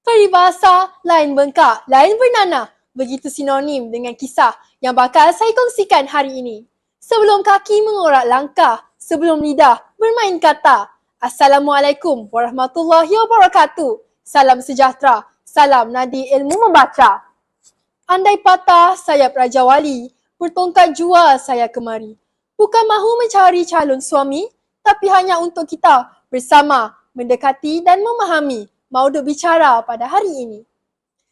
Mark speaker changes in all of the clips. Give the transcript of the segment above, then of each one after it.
Speaker 1: Peribahasa lain bengkak, lain bernanah. Begitu sinonim dengan kisah yang bakal saya kongsikan hari ini. Sebelum kaki mengorak langkah, sebelum lidah bermain kata. Assalamualaikum warahmatullahi wabarakatuh. Salam sejahtera, salam nadi ilmu membaca. Andai patah sayap Raja Wali, bertongkat jual saya kemari. Bukan mahu mencari calon suami, tapi hanya untuk kita bersama mendekati dan memahami mauduk bicara pada hari ini.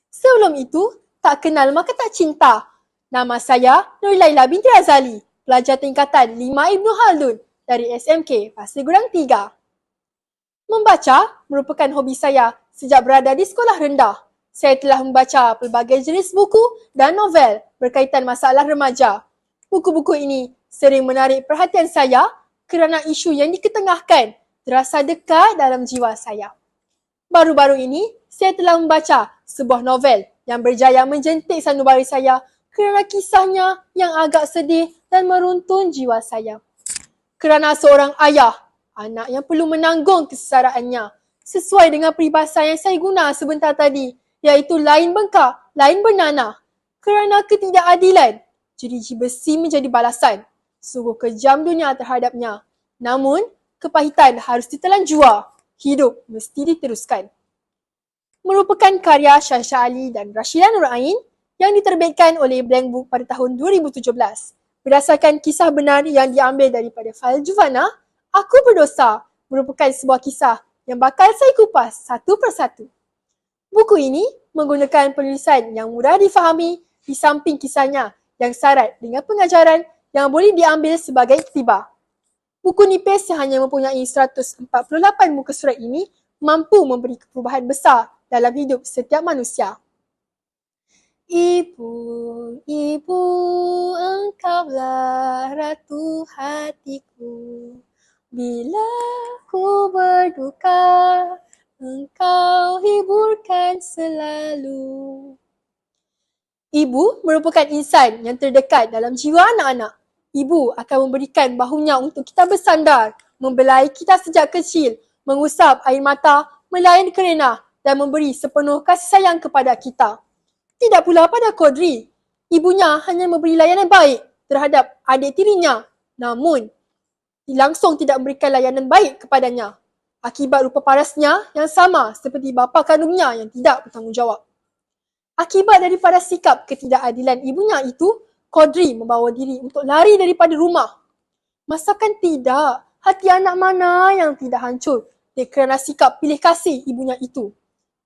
Speaker 1: Sebelum itu, tak kenal maka tak cinta. Nama saya Nur Laila binti Azali, pelajar tingkatan 5 Ibnu Haldun dari SMK Pasir Gudang 3. Membaca merupakan hobi saya sejak berada di sekolah rendah. Saya telah membaca pelbagai jenis buku dan novel berkaitan masalah remaja. Buku-buku ini sering menarik perhatian saya kerana isu yang diketengahkan terasa dekat dalam jiwa saya. Baru-baru ini, saya telah membaca sebuah novel yang berjaya menjentik sanubari saya kerana kisahnya yang agak sedih dan meruntun jiwa saya. Kerana seorang ayah, anak yang perlu menanggung kesesaraannya sesuai dengan peribahasa yang saya guna sebentar tadi, iaitu lain bengkak, lain bernanah. Kerana ketidakadilan, jeriji besi menjadi balasan. Sungguh kejam dunia terhadapnya. Namun, kepahitan harus ditelan jua. Hidup mesti diteruskan. Merupakan karya Syahsha Ali dan Rashidah Nur Ain yang diterbitkan oleh Blank Book pada tahun 2017. Berdasarkan kisah benar yang diambil daripada fail Juvana, Aku Berdosa merupakan sebuah kisah yang bakal saya kupas satu persatu. Buku ini menggunakan penulisan yang mudah difahami di samping kisahnya yang syarat dengan pengajaran yang boleh diambil sebagai iktibar. Buku nipis yang hanya mempunyai 148 muka surat ini mampu memberi perubahan besar dalam hidup setiap manusia. Ibu, ibu, engkaulah ratu hatiku. Bila ku berduka, engkau hiburkan selalu. Ibu merupakan insan yang terdekat dalam jiwa anak-anak. Ibu akan memberikan bahunya untuk kita bersandar, membelai kita sejak kecil, mengusap air mata, melayan kerana dan memberi sepenuh kasih sayang kepada kita. Tidak pula pada Kodri. Ibunya hanya memberi layanan baik terhadap adik tirinya, namun langsung tidak memberikan layanan baik kepadanya. Akibat rupa parasnya yang sama seperti bapa kandungnya yang tidak bertanggungjawab. Akibat daripada sikap ketidakadilan ibunya itu, Kodri membawa diri untuk lari daripada rumah. Masakan tidak, hati anak mana yang tidak hancur kerana sikap pilih kasih ibunya itu.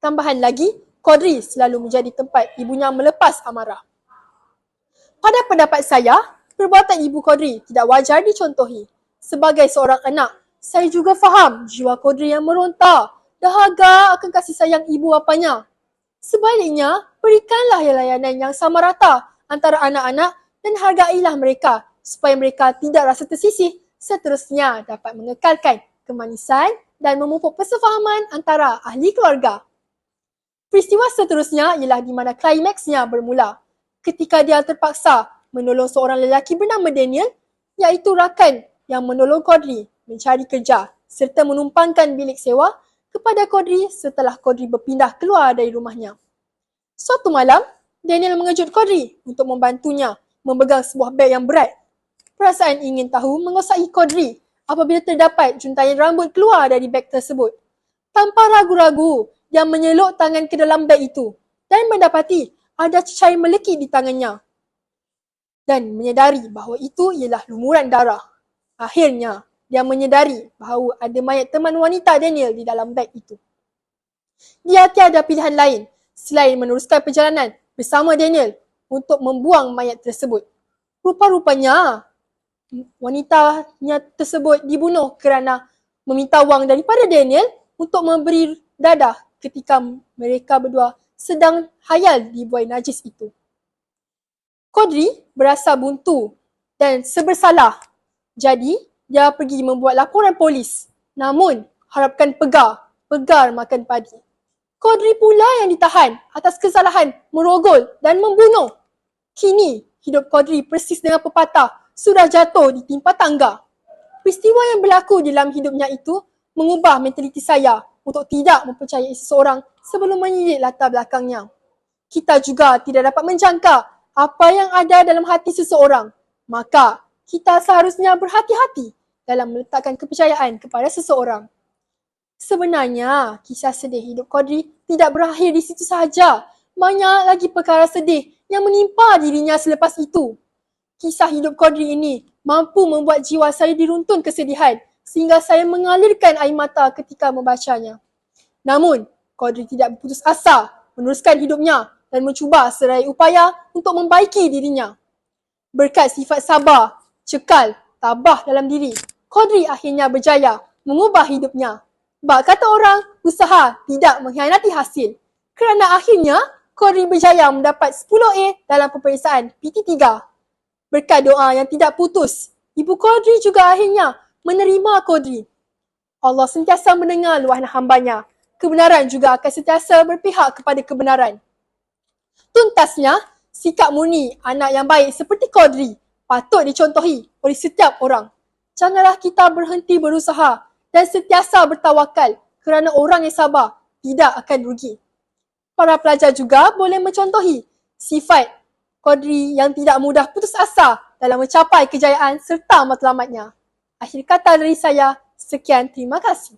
Speaker 1: Tambahan lagi, Kodri selalu menjadi tempat ibunya melepas amarah. Pada pendapat saya, perbuatan ibu Kodri tidak wajar dicontohi. Sebagai seorang anak, saya juga faham jiwa Kodri yang meronta, dahaga akan kasih sayang ibu bapanya. Sebaliknya, berikanlah layanan yang sama rata antara anak-anak dan hargailah mereka supaya mereka tidak rasa tersisih, seterusnya dapat mengekalkan kemanisan dan memupuk persefahaman antara ahli keluarga. Peristiwa seterusnya ialah di mana klimaksnya bermula ketika dia terpaksa menolong seorang lelaki bernama Daniel, iaitu rakan yang menolong Kodri mencari kerja serta menumpangkan bilik sewa kepada Kodri setelah Kodri berpindah keluar dari rumahnya. Suatu malam, Daniel mengejut Kodri untuk membantunya memegang sebuah beg yang berat. Perasaan ingin tahu mengosahi Kodri apabila terdapat juntayan rambut keluar dari beg tersebut. Tanpa ragu-ragu, dia menyeluk tangan ke dalam beg itu dan mendapati ada cecair melekit di tangannya dan menyedari bahawa itu ialah lumuran darah. Akhirnya, dia menyedari bahawa ada mayat teman wanita Daniel di dalam beg itu. Dia tiada pilihan lain selain meneruskan perjalanan bersama Daniel untuk membuang mayat tersebut. Rupa-rupanya, wanitanya tersebut dibunuh kerana meminta wang daripada Daniel untuk memberi dadah ketika mereka berdua sedang hayal di buai najis itu. Kodri berasa buntu dan sebersalah. Jadi, dia pergi membuat laporan polis. Namun, harapkan pegar makan padi. Kodri pula yang ditahan atas kesalahan merogol dan membunuh. Kini, hidup Kodri persis dengan pepatah, sudah jatuh ditimpa tangga. Peristiwa yang berlaku dalam hidupnya itu mengubah mentaliti saya untuk tidak mempercayai seseorang sebelum menyidik latar belakangnya. Kita juga tidak dapat menjangka apa yang ada dalam hati seseorang. Maka, kita seharusnya berhati-hati dalam meletakkan kepercayaan kepada seseorang. Sebenarnya, kisah sedih hidup Qadri tidak berakhir di situ sahaja. Banyak lagi perkara sedih yang menimpa dirinya selepas itu. Kisah hidup Qadri ini mampu membuat jiwa saya diruntun kesedihan sehingga saya mengalirkan air mata ketika membacanya. Namun, Qadri tidak berputus asa meneruskan hidupnya dan mencuba seraya upaya untuk membaiki dirinya. Berkat sifat sabar, cekal, tabah dalam diri, Qadri akhirnya berjaya mengubah hidupnya. Bak kata orang, usaha tidak mengkhianati hasil. Kerana akhirnya, Qadri berjaya mendapat 10A dalam peperiksaan PT3. Berkat doa yang tidak putus, Ibu Qadri juga akhirnya menerima Qadri. Allah sentiasa mendengar luahan hambanya. Kebenaran juga akan sentiasa berpihak kepada kebenaran. Tuntasnya, sikap murni anak yang baik seperti Qadri patut dicontohi oleh setiap orang. Janganlah kita berhenti berusaha dan sentiasa bertawakal kerana orang yang sabar tidak akan rugi. Para pelajar juga boleh mencontohi sifat Qadri yang tidak mudah putus asa dalam mencapai kejayaan serta matlamatnya. Akhir kata dari saya, sekian, terima kasih.